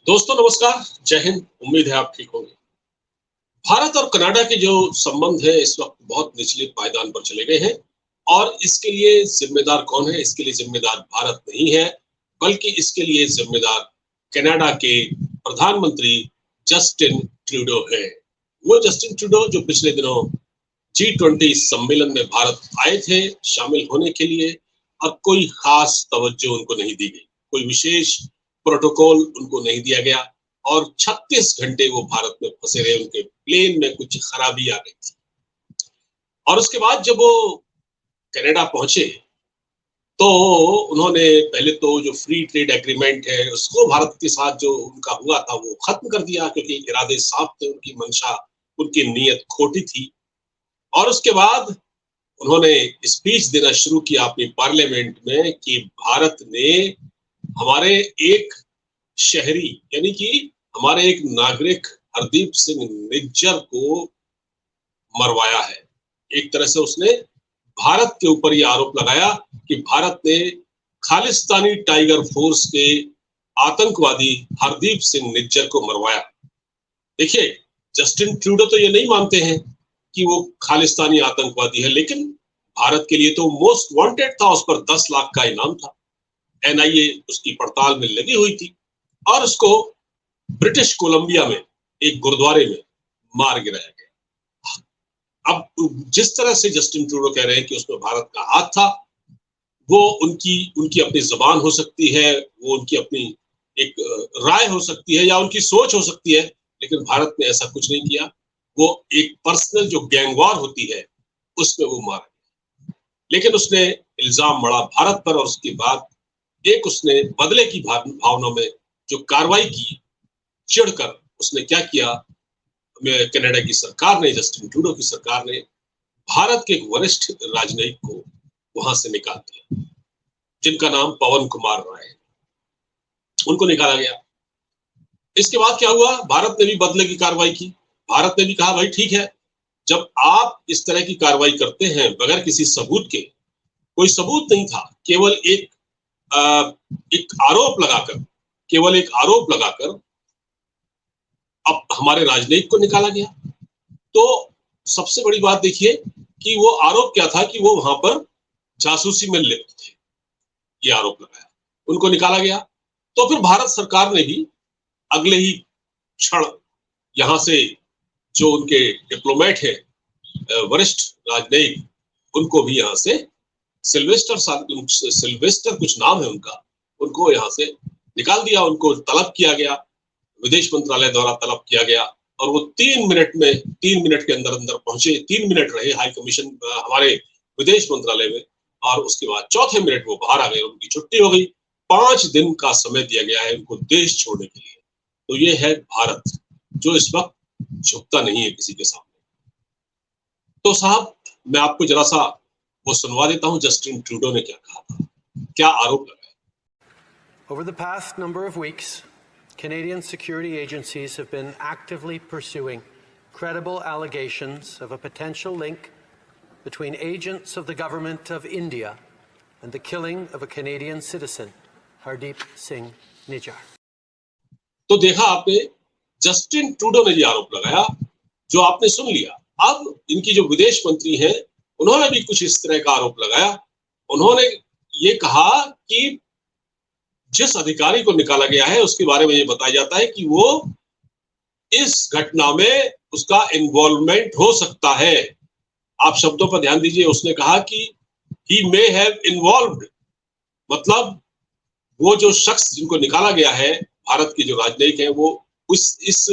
दोस्तों नमस्कार, जय हिंद। उम्मीद है आप ठीक होंगे। भारत और कनाडा के जो संबंध है इस वक्त बहुत निचले पायदान पर चले गए हैं और इसके लिए जिम्मेदार कौन है? इसके लिए जिम्मेदार भारत नहीं है, बल्कि इसके लिए जिम्मेदार कनाडा के प्रधानमंत्री जस्टिन ट्रूडो है। वो जस्टिन ट्रूडो जो पिछले दिनों G20 सम्मेलन में भारत आए थे शामिल होने के लिए और कोई खास तवज्जो उनको नहीं दी गई, कोई विशेष प्रोटोकॉल उनको नहीं दिया गया और 36 घंटे वो भारत में फंसे रहे। उनके प्लेन में कुछ खराबी आ गई थी और उसके बाद जब वो कनाडा पहुंचे तो उन्होंने पहले तो जो फ्री ट्रेड एग्रीमेंट है उसको भारत के साथ जो उनका हुआ था वो खत्म कर दिया, क्योंकि इरादे साफ थे, उनकी मंशा, उनकी नीयत खोटी थी। और उसके बाद उन्होंने स्पीच देना शुरू किया अपनी पार्लियामेंट में कि भारत ने हमारे एक शहरी यानी कि हमारे एक नागरिक हरदीप सिंह निज्जर को मरवाया है। एक तरह से उसने भारत के ऊपर ये आरोप लगाया कि भारत ने खालिस्तानी टाइगर फोर्स के आतंकवादी हरदीप सिंह निज्जर को मरवाया। देखिए, जस्टिन ट्रूडो तो ये नहीं मानते हैं कि वो खालिस्तानी आतंकवादी है, लेकिन भारत के लिए तो मोस्ट वांटेड था, उस पर 10 लाख का इनाम था। NIA उसकी पड़ताल में लगी हुई थी और उसको ब्रिटिश कोलंबिया में एक गुरुद्वारे में मार गिराया गया। अब जिस तरह से जस्टिन ट्रूडो कह रहे हैं कि उसमें भारत का हाथ था, वो उनकी अपनी जुबान हो सकती है, वो उनकी अपनी एक राय हो सकती है या उनकी सोच हो सकती है, लेकिन भारत ने ऐसा कुछ नहीं किया। वो एक पर्सनल जो गैंगवार होती है उसमें वो मारा गया। लेकिन उसने इल्जाम मढ़ा भारत पर और उसके बाद एक उसने बदले की भावना में जो कार्रवाई की, चिढ़कर उसने क्या किया, कनाडा की सरकार ने, जस्टिन ट्रूडो की सरकार ने भारत के एक वरिष्ठ राजनयिक को वहां से निकाल दिया, जिनका नाम पवन कुमार राय है। उनको निकाला गया। इसके बाद क्या हुआ, भारत ने भी बदले की कार्रवाई की। भारत ने भी कहा भाई ठीक है, जब आप इस तरह की कार्रवाई करते हैं बगैर किसी सबूत के, कोई सबूत नहीं था, केवल एक आरोप लगाकर अब हमारे राजनयिक को निकाला गया। तो सबसे बड़ी बात देखिए कि वो आरोप क्या था कि वो वहां पर जासूसी में लिप्त थे, ये आरोप लगाया, उनको निकाला गया। तो फिर भारत सरकार ने भी अगले ही क्षण यहां से जो उनके डिप्लोमेट है, वरिष्ठ राजनयिक, उनको भी यहां से सिल्वेस्टर कुछ नाम है उनका, उनको यहां से निकाल दिया। उनको तलब किया गया, विदेश मंत्रालय द्वारा तलब किया गया और वो 3 मिनट के अंदर अंदर पहुंचे। 3 मिनट रहे हाई कमीशन हमारे विदेश मंत्रालय में और उसके बाद चौथे मिनट वो बाहर आ गए, उनकी छुट्टी हो गई। 5 दिन का समय दिया गया है उनको देश छोड़ने के लिए। तो ये है भारत, जो इस वक्त झुकता नहीं है किसी के सामने। तो साहब, मैं आपको जरा सा वो सुनवा देता हूं जस्टिन ट्रूडो ने क्या कहा था, क्या आरोप लगाया। Over the past number of weeks, Canadian security agencies have been actively pursuing credible allegations of a potential link between agents of the government of India and the killing of a Canadian citizen, Hardeep Singh Nijjar. तो देखा आपने, Justin Trudeau ने ये आरोप लगाया जो आपने सुन लिया। अब इनकी जो विदेश मंत्री हैं उन्होंने भी कुछ इस तरह का आरोप लगाया। उन्होंने ये कहा कि जिस अधिकारी को निकाला गया है उसके बारे में ये बताया जाता है कि वो इस घटना में उसका इन्वॉल्वमेंट हो सकता है। आप शब्दों पर ध्यान दीजिए, उसने कहा कि he may have involved, मतलब वो जो शख्स जिनको निकाला गया है, भारत के जो राजनयिक हैं, वो इस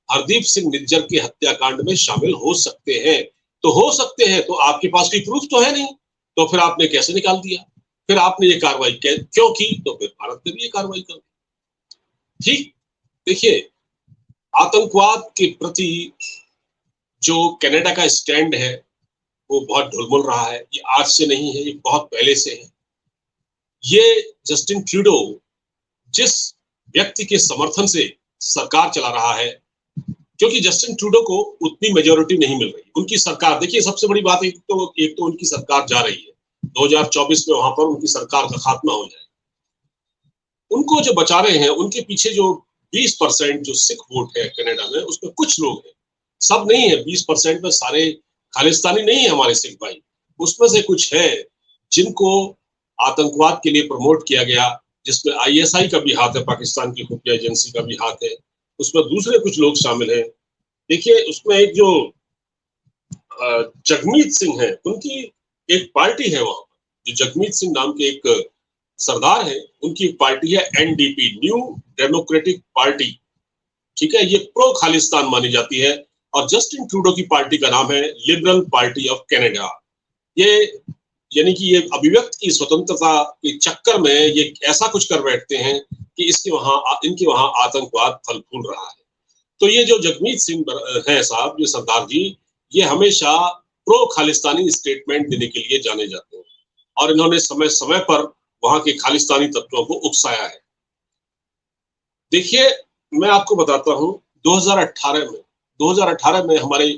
हरदीप सिंह निज्जर के हत्याकांड में शामिल हो सकते हैं। तो हो सकते हैं, तो आपके पास कोई प्रूफ तो है नहीं, तो फिर आपने कैसे निकाल दिया? फिर आपने ये कार्रवाई क्यों की? तो फिर भारत ने भी ये कार्रवाई कर दी। ठीक, देखिए, आतंकवाद के प्रति जो कनाडा का स्टैंड है वो बहुत ढुलमुल रहा है। ये आज से नहीं है, ये बहुत पहले से है। ये जस्टिन ट्रूडो जिस व्यक्ति के समर्थन से सरकार चला रहा है, क्योंकि जस्टिन ट्रूडो को उतनी मेजोरिटी नहीं मिल रही। उनकी सरकार, देखिए सबसे बड़ी बात एक तो उनकी सरकार जा रही है 2024 में, वहां पर उनकी सरकार का खात्मा हो जाए। उनको जो बचा रहे हैं, उनके पीछे जो 20% जो सिख वोट है कनाडा में, उसमें कुछ लोग हैं, सब नहीं है। 20% में सारे खालिस्तानी नहीं है हमारे सिख भाई, उसमें से कुछ है जिनको आतंकवाद के लिए प्रमोट किया गया, जिसमें आईएसआई का भी हाथ है, पाकिस्तान की खुफिया एजेंसी का भी हाथ है, उसमें दूसरे कुछ लोग शामिल हैं। देखिए उसमें एक जो जगमीत सिंह है, उनकी एक पार्टी है वहां पर, जो जगमीत सिंह नाम के एक सरदार है, उनकी एक पार्टी है एनडीपी, न्यू डेमोक्रेटिक पार्टी, ठीक है, ये प्रो खालिस्तान मानी जाती है। और जस्टिन ट्रूडो की पार्टी का नाम है लिबरल पार्टी ऑफ कनाडा। ये यानी कि ये अभिव्यक्ति की स्वतंत्रता के चक्कर में ये ऐसा कुछ कर बैठते हैं कि इनके वहां आतंकवाद फल फूल रहा है। तो ये जो जगमीत सिंह है साहब, ये सरदार जी, ये हमेशा प्रो खालिस्तानी स्टेटमेंट देने के लिए जाने जाते हैं, और इन्होंने समय समय पर वहां के खालिस्तानी तत्वों को उकसाया है। देखिए मैं आपको बताता हूं, 2018 में हमारे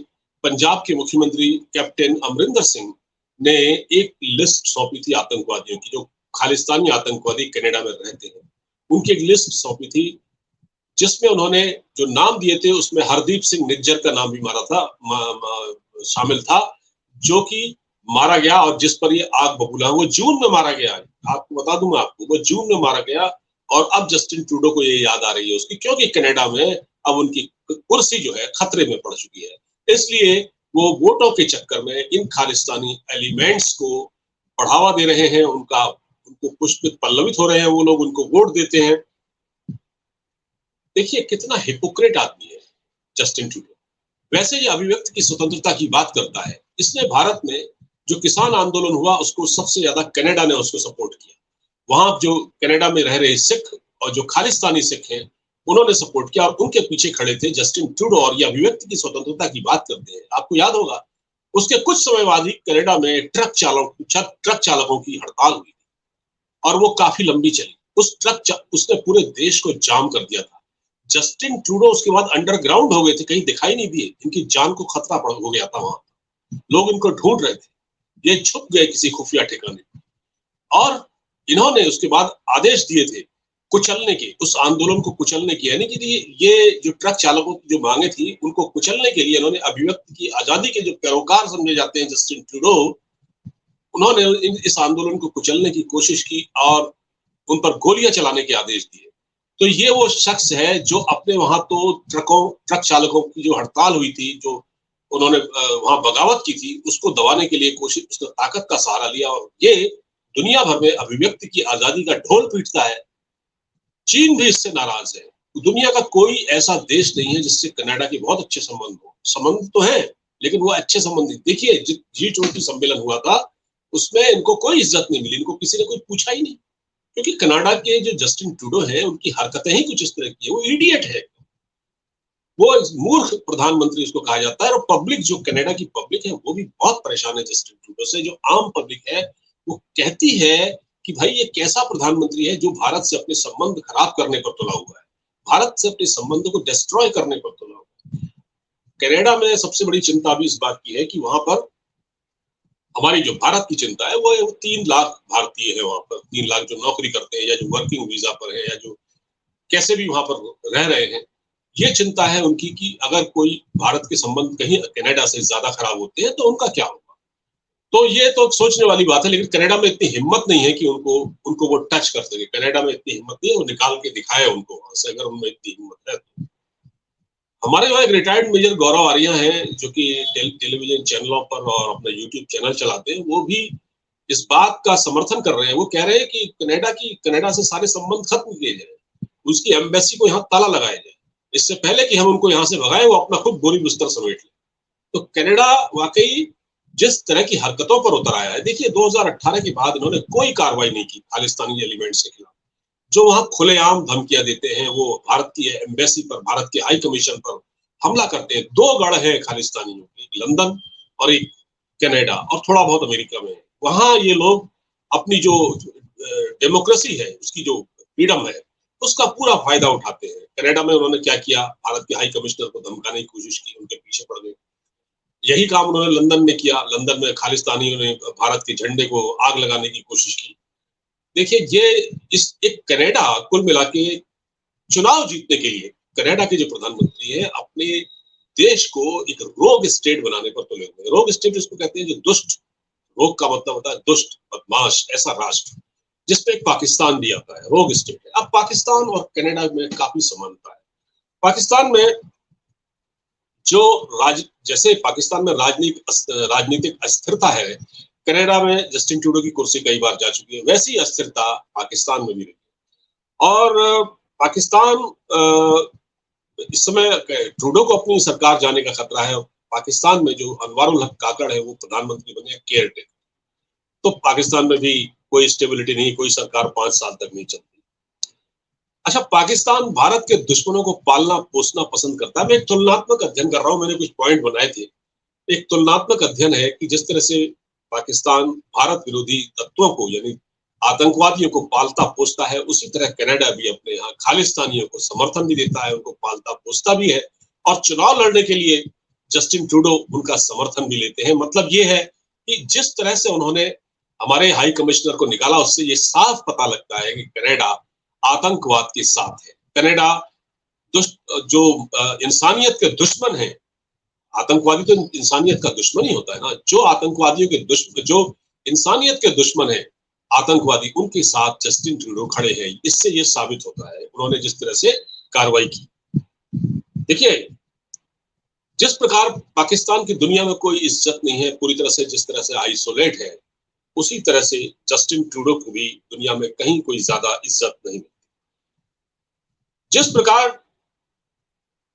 पंजाब के मुख्यमंत्री कैप्टन अमरिंदर सिंह ने एक लिस्ट सौंपी थी आतंकवादियों की, जो खालिस्तानी आतंकवादी कनाडा में रहते हैं, उनकी एक लिस्ट सौंपी थी, जिसमें उन्होंने जो नाम दिए थे उसमें हरदीप सिंह निज्जर का नाम भी शामिल था, जो कि मारा गया, और जिस पर ये आग बबूला, वो जून में मारा गया। आपको बता दूं, आपको वो जून में मारा गया, और अब जस्टिन ट्रूडो को ये याद आ रही है उसकी, क्योंकि कनाडा में अब उनकी कुर्सी जो है खतरे में पड़ चुकी है। इसलिए वो वोटों के चक्कर में इन खालिस्तानी एलिमेंट्स को बढ़ावा दे रहे हैं, उनको पुष्पित पल्लवित हो रहे हैं, वो लोग उनको वोट देते हैं। देखिए कितना हिपोक्रेट आदमी है जस्टिन ट्रूडो। वैसे ये अभिव्यक्ति की स्वतंत्रता की बात करता है, इसने भारत में जो किसान आंदोलन हुआ उसको सबसे ज्यादा कनाडा ने उसको सपोर्ट किया। वहां जो कनाडा में रह रहे सिख और जो खालिस्तानी सिख हैं, उन्होंने सपोर्ट किया, और उनके पीछे खड़े थे जस्टिन ट्रूडो, और ये अभिव्यक्ति की स्वतंत्रता की बात करते हैं। आपको याद होगा उसके कुछ समय बाद ही कनाडा में ट्रक चालकों की हड़ताल हुई, और वो काफी लंबी चली। उसने पूरे देश को जाम कर दिया था। जस्टिन ट्रूडो उसके बाद अंडरग्राउंड हो गए थे, कहीं दिखाई नहीं दिए, इनकी जान को खतरा हो गया था, वहां लोग इनको ढूंढ रहे थे, ये छुप गए किसी खुफिया ठिकाने। और इन्होंने उसके बाद आदेश दिए थे कुचलने के, उस आंदोलन को कुचलने की, यानी कि ये जो ट्रक चालकों की जो मांगे थी उनको कुचलने के लिए इन्होंने अभिव्यक्ति की आजादी के जो पैरोकार समझे जाते हैं जस्टिन ट्रूडो, उन्होंने इस आंदोलन को कुचलने की कोशिश की और उन पर गोलियां चलाने के आदेश दिए। तो ये वो शख्स है जो अपने वहां तो ट्रक चालकों की जो हड़ताल हुई थी, जो उन्होंने वहां बगावत की थी, उसको दबाने के लिए कोशिश, उसने ताकत का सहारा लिया, और ये दुनिया भर में अभिव्यक्ति की आजादी का ढोल पीटता है। चीन भी इससे नाराज है। दुनिया का कोई ऐसा देश नहीं है जिससे कनाडा के बहुत अच्छे संबंध हो। संबंध तो है, लेकिन वो अच्छे संबंध नहीं। देखिए G20 सम्मेलन हुआ था, उसमें इनको कोई इज्जत नहीं मिली, इनको किसी ने कुछ पूछा ही नहीं, क्योंकि कनाडा के जो जस्टिन ट्रूडो है उनकी हरकतें ही कुछ इस तरह की है। वो इडियट है, वो मूर्ख प्रधानमंत्री उसको कहा जाता है। और पब्लिक, जो कनाडा की पब्लिक है, वो भी बहुत परेशान है जस्टिन ट्रूडो से। जो आम पब्लिक है वो कहती है कि भाई ये कैसा प्रधानमंत्री है जो भारत से अपने संबंध खराब करने पर तुला हुआ है, भारत से अपने संबंध को डिस्ट्रॉय करने पर तुला हुआ है। कनाडा में सबसे बड़ी चिंता भी इस बात की है कि वहां पर हमारी जो भारत की चिंता है वो 3 लाख भारतीय है वहां पर, 3 लाख जो नौकरी करते हैं या जो वर्किंग वीजा पर है या जो कैसे भी वहां पर रह रहे हैं। ये चिंता है उनकी कि अगर कोई भारत के संबंध कहीं कनाडा से ज्यादा खराब होते हैं तो उनका क्या होगा। तो ये तो सोचने वाली बात है, लेकिन कनाडा में इतनी हिम्मत नहीं है कि उनको वो टच कर सके। कनाडा में इतनी हिम्मत नहीं है, वो निकाल के दिखाए उनको वहां से, अगर उनमें इतनी हिम्मत है तो। हमारे वहाँ एक रिटायर्ड मेजर गौरव आर्या हैं, जो कि टेलीविजन चैनलों पर और अपना यूट्यूब चैनल चलाते हैं, वो भी इस बात का समर्थन कर रहे हैं। वो कह रहे हैं कि कनाडा से सारे संबंध खत्म किए जाए, उसकी एम्बेसी को यहाँ ताला लगाया जाए, इससे पहले कि हम उनको यहाँ से भगाए, वो अपना खुद बोरी बिस्तर समेट ले। तो कनाडा वाकई जिस तरह की हरकतों पर उतर आया है, देखिए 2018 के बाद इन्होंने कोई कार्रवाई नहीं की खालिस्तानी एलिमेंट्स के खिलाफ, जो वहां खुलेआम धमकियां देते हैं। वो भारत की एम्बेसी पर, भारत के हाई कमीशन पर हमला करते हैं। 2 गढ़ है खालिस्तानियों के, एक लंदन और एक कनाडा, और थोड़ा बहुत अमेरिका में। वहां ये लोग अपनी जो डेमोक्रेसी है, उसकी जो फ्रीडम है, उसका पूरा फायदा उठाते हैं। कनाडा में उन्होंने क्या किया, भारत के हाई कमिश्नर को धमकाने की कोशिश की, उनके पीछे पड़ गए। यही काम उन्होंने लंदन में किया। लंदन में खालिस्तानियों ने भारत के झंडे को आग लगाने की कोशिश की। देखिए ये एक कनाडा कुल मिला के चुनाव जीतने के लिए कनाडा के जो प्रधानमंत्री है अपने देश को एक रोग स्टेट बनाने पर तुले हुए हैं। रोग स्टेट इसको कहते हैं जो दुष्ट, रोग का मतलब होता है दुष्ट, बदमाश, ऐसा राष्ट्र जिसपे एक पाकिस्तान भी आता है, रोग स्टेट है। अब पाकिस्तान और कनाडा में काफी समानता है। पाकिस्तान में जो जैसे पाकिस्तान में राजनीतिक अस्थिरता है, कनाडा में जस्टिन ट्रूडो की कुर्सी कई बार जा चुकी है, वैसी अस्थिरता पाकिस्तान में भी रही है। और पाकिस्तान इस समय ट्रूडो को अपनी सरकार जाने का खतरा है। पाकिस्तान में जो अनवारुल हक काकड़ है वो प्रधानमंत्री बने केयर टेकर, तो पाकिस्तान में भी कोई स्टेबिलिटी नहीं, कोई सरकार 5 साल तक नहीं चलती। अच्छा, पाकिस्तान भारत के दुश्मनों को पालना पोसना पसंद करता है। मैं एक तुलनात्मक अध्ययन कर रहा हूं, मैंने कुछ पॉइंट बनाए थे। एक तुलनात्मक अध्ययन है कि जिस तरह से पाकिस्तान भारत विरोधी तत्वों को यानी आतंकवादियों को पालता पोसता है, उसी तरह कनाडा भी अपने यहाँ खालिस्तानियों को समर्थन भी देता है, उनको पालता पोसता भी है और चुनाव लड़ने के लिए जस्टिन ट्रूडो उनका समर्थन भी लेते हैं। मतलब ये है कि जिस तरह से उन्होंने हमारे हाई कमिश्नर को निकाला, उससे ये साफ पता लगता है कि कनाडा आतंकवाद के साथ है। कनाडा जो इंसानियत के दुश्मन है, आतंकवादी तो इंसानियत का दुश्मन ही होता है ना, जो आतंकवादियों के दुश्मन, जो इंसानियत के दुश्मन है आतंकवादी, उनके साथ जस्टिन ट्रूडो खड़े हैं। इससे ये साबित होता है उन्होंने जिस तरह से कार्रवाई की। देखिए, जिस प्रकार पाकिस्तान की दुनिया में कोई इज्जत नहीं है, पूरी तरह से जिस तरह से आइसोलेट है, उसी तरह से जस्टिन ट्रूडो को भी दुनिया में कहीं कोई ज्यादा इज्जत नहीं मिलती। जिस प्रकार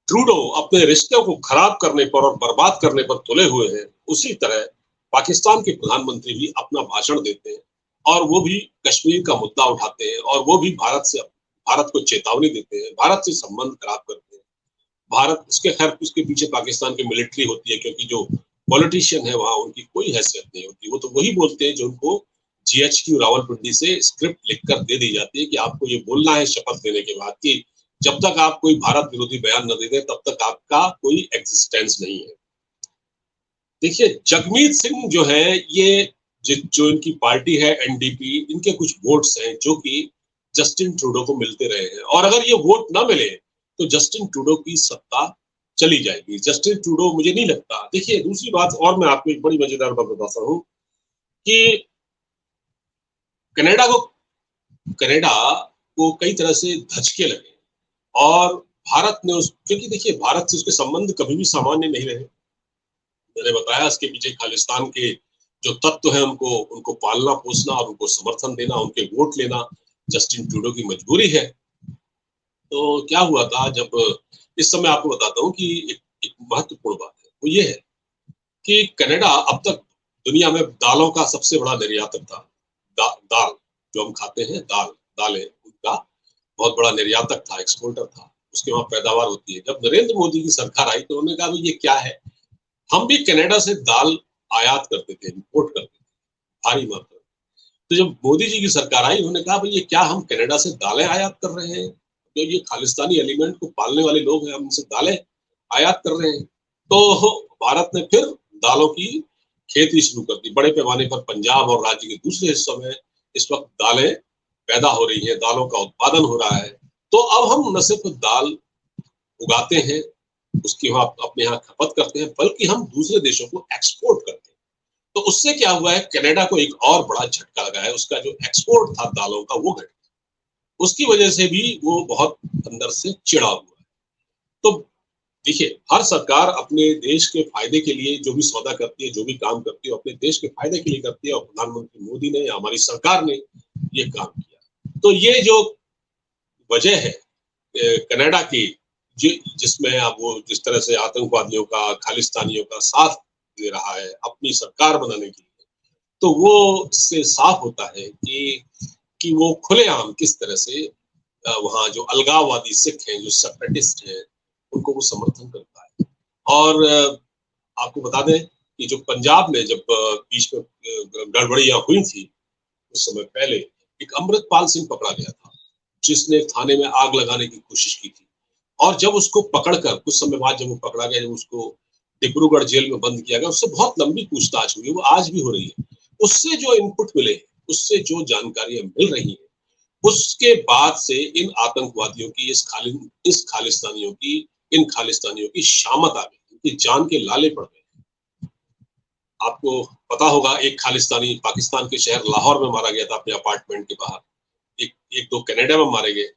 ट्रूडो अपने रिश्तों को खराब करने पर और बर्बाद करने पर तुले हुए हैं, उसी तरह पाकिस्तान के प्रधानमंत्री भी अपना भाषण देते हैं और वो भी कश्मीर का मुद्दा उठाते हैं और वो भी भारत को चेतावनी देते हैं, भारत से संबंध खराब करते हैं। भारत उसके पीछे पाकिस्तान की मिलिट्री होती है, क्योंकि जो पॉलिटिशियन है वहां उनकी कोई हैसियत नहीं होती। वो तो वही बोलते हैं जो उनको जीएचक्यू रावलपिंडी से स्क्रिप्ट लिखकर दे दी जाती है कि आपको ये बोलना है शपथ लेने के बाद कि जब तक आप कोई भारत विरोधी बयान न दे दें तब तक आपका कोई एग्जिस्टेंस नहीं है। देखिए, जगमीत सिंह जो है, ये जो इनकी पार्टी है एनडीपी, इनके कुछ वोट्स हैं जो कि जस्टिन ट्रूडो को मिलते रहे हैं, और अगर ये वोट ना मिले तो जस्टिन ट्रूडो की सत्ता चली जाएगी। जस्टिन ट्रूडो मुझे नहीं लगता। देखिए, दूसरी बात और मैं आपको एक बड़ी मजेदार बात बताता हूँ कि कनाडा को कई तरह से धचके लगे और भारत ने क्योंकि देखिए भारत से उसके संबंध कभी भी सामान्य नहीं रहे। मैंने बताया इसके पीछे खालिस्तान के जो तत्व हैं उनको पालना पोसना और उनको समर्थन देना, उनके वोट लेना जस्टिन ट्रूडो की मजबूरी है। तो क्या हुआ था, जब इस समय आपको बताता हूँ कि एक महत्वपूर्ण बात है, वो ये है कि कनाडा अब तक दुनिया में दालों का सबसे बड़ा निर्यातक था। दाल जो हम खाते हैं, दालें, उनका बहुत बड़ा निर्यातक था, एक्सपोर्टर था, उसके वहां पैदावार होती है। जब नरेंद्र मोदी की सरकार आई तो उन्होंने कहा ये क्या है, हम भी कनाडा से दाल आयात करते थे, इंपोर्ट करते थे भारी मात्रा में। तो जब मोदी जी की सरकार आई, उन्होंने कहा ये क्या हम कनाडा से दालें आयात कर रहे हैं, जो ये खालिस्तानी एलिमेंट को पालने वाले लोग हैं, हम इनसे दालें आयात कर रहे हैं। तो भारत ने फिर दालों की खेती शुरू कर दी बड़े पैमाने पर। पंजाब और राज्य के दूसरे हिस्सों में इस वक्त दालें पैदा हो रही है, दालों का उत्पादन हो रहा है। तो अब हम न सिर्फ दाल उगाते हैं, उसकी वहां अपने यहाँ खपत करते हैं, बल्कि हम दूसरे देशों को एक्सपोर्ट करते हैं। तो उससे क्या हुआ है, कनाडा को एक और बड़ा झटका लगा है। उसका जो एक्सपोर्ट था दालों का वो घट गया, उसकी वजह से भी वो बहुत अंदर से चिढ़ा हुआ है। तो देखिए, हर सरकार अपने देश के फायदे के लिए जो भी सौदा करती है, जो भी काम करती है, अपने देश के फायदे के लिए करती है, और प्रधानमंत्री मोदी ने या हमारी सरकार ने ये काम किया। तो ये जो वजह है कनाडा की, जिसमें अब वो जिस तरह से आतंकवादियों का, खालिस्तानियों का साथ दे रहा है अपनी सरकार बनाने के लिए, तो वो इससे साफ होता है कि वो खुलेआम किस तरह से वहाँ जो अलगाववादी सिख हैं, जो सेपरेटिस्ट हैं, उनको वो समर्थन करता है। और आपको बता दें कि जो पंजाब में जब बीच में गड़बड़ियां हुई थी, उस समय पहले एक अमृतपाल सिंह पकड़ा गया था, जिसने थाने में आग लगाने की कोशिश की थी। और जब उसको पकड़कर कुछ समय बाद जब वो पकड़ा गया, जब उसको डिब्रूगढ़ जेल में बंद किया गया, उससे बहुत लंबी पूछताछ हुई, वो आज भी हो रही है। उससे जो इनपुट मिले, उससे जो जानकारियां मिल रही हैं, उसके बाद से इन आतंकवादियों की इन खालिस्तानियों की शामत आ गई, इनकी जान के लाले पड़ गए। आपको पता होगा एक खालिस्तानी पाकिस्तान के शहर लाहौर में मारा गया था अपने अपार्टमेंट के बाहर, एक दो कनाडा में मारे गए।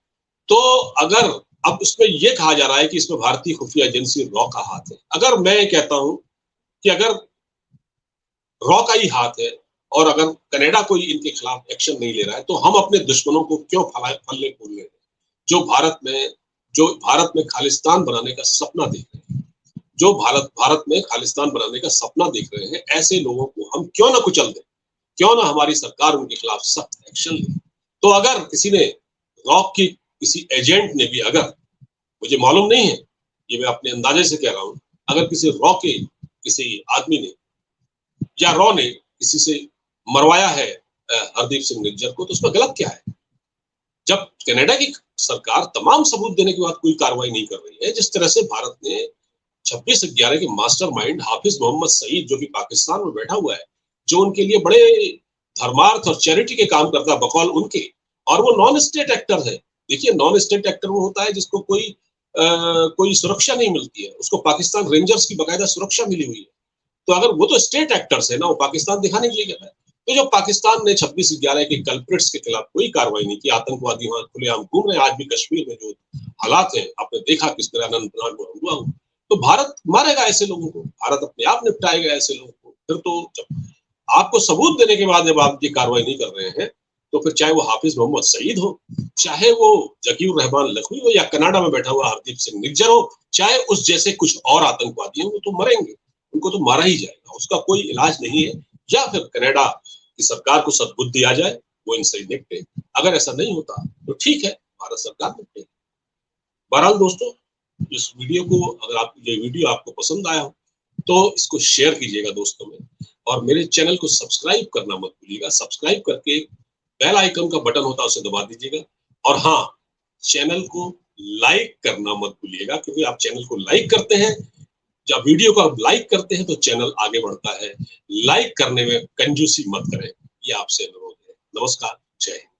तो अगर अब इसमें यह कहा जा रहा है कि इसमें भारतीय खुफिया एजेंसी रॉ का हाथ है, अगर मैं कहता हूं कि अगर रॉ का ही हाथ है और अगर कनाडा कोई इनके खिलाफ एक्शन नहीं ले रहा है, तो हम अपने दुश्मनों को क्यों फल्ले फूल रहे हैं, जो भारत में खालिस्तान बनाने का सपना देख रहे हैं, जो भारत में खालिस्तान बनाने का सपना देख रहे हैं, ऐसे लोगों को हम क्यों ना कुचल दें, क्यों ना हमारी सरकार उनके खिलाफ सख्त एक्शन ले। तो अगर किसी ने रॉक की किसी एजेंट ने भी, अगर मुझे मालूम नहीं है, ये मैं अपने अंदाजे से कह रहा हूं, अगर किसी रॉ के किसी आदमी ने या रॉ ने किसी से मरवाया है हरदीप सिंह निज्जर को, तो उसमें गलत क्या है? जब कनाडा की सरकार तमाम सबूत देने के बाद कोई कार्रवाई नहीं कर रही है, जिस तरह से भारत ने 26/11 के मास्टरमाइंड हाफिज मोहम्मद सईद, जो कि पाकिस्तान में बैठा हुआ है, जो उनके लिए बड़े धर्मार्थ और चैरिटी के काम करता है बकौल उनके, और वो नॉन स्टेट एक्टर है। देखिए, नॉन स्टेट एक्टर वो होता है जिसको कोई सुरक्षा नहीं मिलती है, उसको पाकिस्तान रेंजर्स की बाकायदा सुरक्षा मिली हुई है। तो अगर वो तो स्टेट एक्टर्स है ना, वो पाकिस्तान दिखाने के लिए कर रहा है। तो जो पाकिस्तान ने 26/11 के कल्प्रिट्स के खिलाफ कोई कार्रवाई नहीं की, आतंकवादी वहां खुलेआम घूम रहे हैं, आज भी कश्मीर में जो हालात है आपने देखा किस तरह अनंतनाग में हुआ हो, तो भारत मारेगा ऐसे लोगों को, भारत अपने आप निपटाएगा ऐसे लोगों को। फिर तो जब आपको सबूत देने के बाद जब आप ये कार्रवाई नहीं कर रहे हैं, तो फिर चाहे वो हाफिज मोहम्मद सईद हो, चाहे वो जकीर रहमान लखवी हो, या कनाडा में बैठा हुआ हरदीप सिंह निज्जर हो, चाहे उस जैसे कुछ और आतंकवादी हो, वो तो मरेंगे, उनको तो मारा ही जाएगा, उसका कोई इलाज नहीं है। या फिर कनाडा की सरकार को सद्बुद्धि आ जाए, वो इनसे निपटे। अगर ऐसा नहीं होता तो ठीक है, भारत सरकार निपटे। बहरहाल दोस्तों, इस वीडियो को, अगर ये वीडियो आपको पसंद आया हो तो इसको शेयर कीजिएगा दोस्तों में, और मेरे चैनल को सब्सक्राइब करना मत भूलिएगा। सब्सक्राइब करके बेल आइकन का बटन होता है उसे दबा दीजिएगा, और हाँ, चैनल को लाइक करना मत भूलिएगा, क्योंकि आप चैनल को लाइक करते हैं, जब वीडियो को आप लाइक करते हैं तो चैनल आगे बढ़ता है। लाइक करने में कंजूसी मत करें, ये आपसे अनुरोध है। नमस्कार, जय हिंद।